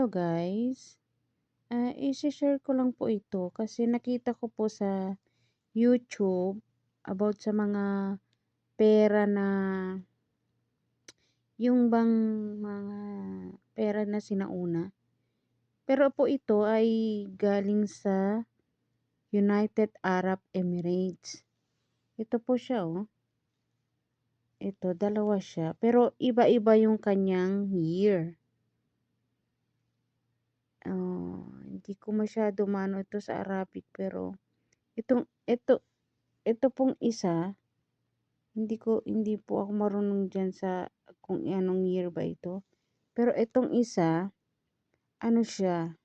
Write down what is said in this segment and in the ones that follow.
guys, i-share ko lang po ito kasi nakita ko po sa YouTube about sa mga pera na yung bang mga pera na sinauna. Pero po ito ay galing sa United Arab Emirates. Ito po siya oh. Ito, dalawa siya. Pero iba-iba yung kanyang year. Hindi ko masyado mano ito sa Arabic pero ito pong isa, hindi po ako marunong diyan sa kung anong year ba ito. Pero itong isa, ano siya,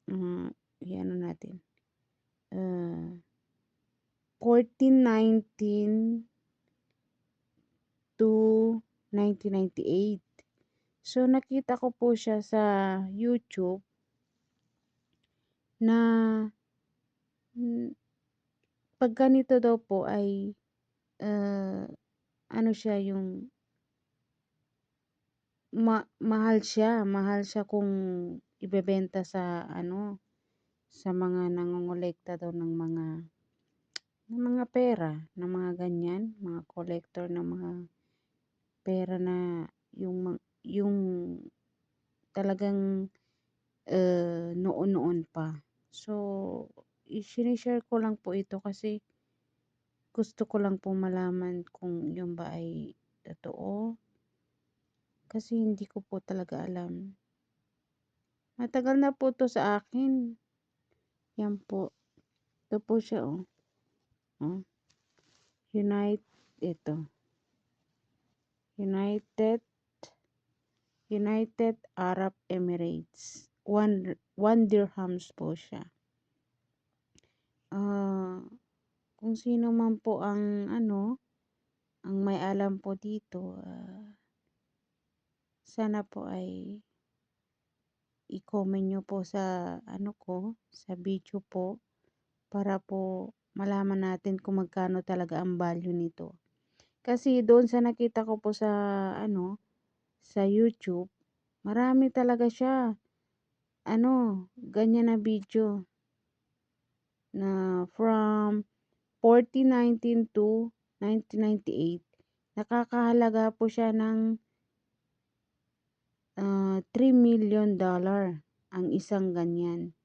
ano natin, 1419 to 1998. So, nakita ko po siya sa YouTube na pag ganito daw po ay ano siya yung mahal siya kung ibebenta sa sa mga nangongolekta daw ng mga pera, ng mga ganyan, mga collector ng mga pera na yung talagang noon-noon pa. So, i-share ko lang po ito kasi gusto ko lang po malaman kung yun ba ay totoo. Kasi hindi ko po talaga alam. Matagal na po to sa akin. Yan po. Ito po siya oh. Ito. United Arab Emirates. One dirhams po siya. Kung sino man po ang ang may alam po dito, sana po ay i-comment nyo po sa sa video po para po malaman natin kung magkano talaga ang value nito. Kasi doon sa nakita ko po sa sa YouTube, marami talaga siya. Ganyan na video na from 1419 to 1998. Nakakahalaga po siya ng $3 million ang isang ganyan.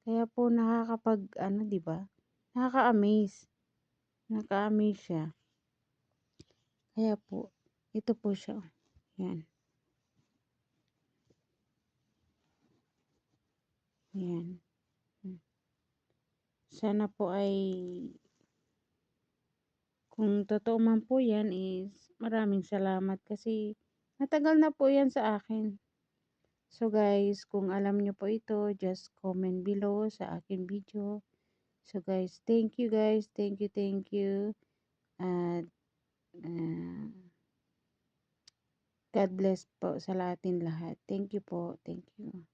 Kaya po di ba? Nakaka-amaze. Nakaka-amaze siya. Kaya po, ito po siya. Yan. Yan. Sana po ay kung totoo man po yan is maraming salamat kasi matagal na po yan sa akin. So guys, kung alam nyo po ito, just comment below sa akin video. So guys, thank you guys. Thank you. At God bless po sa atin lahat. Thank you po. Thank you.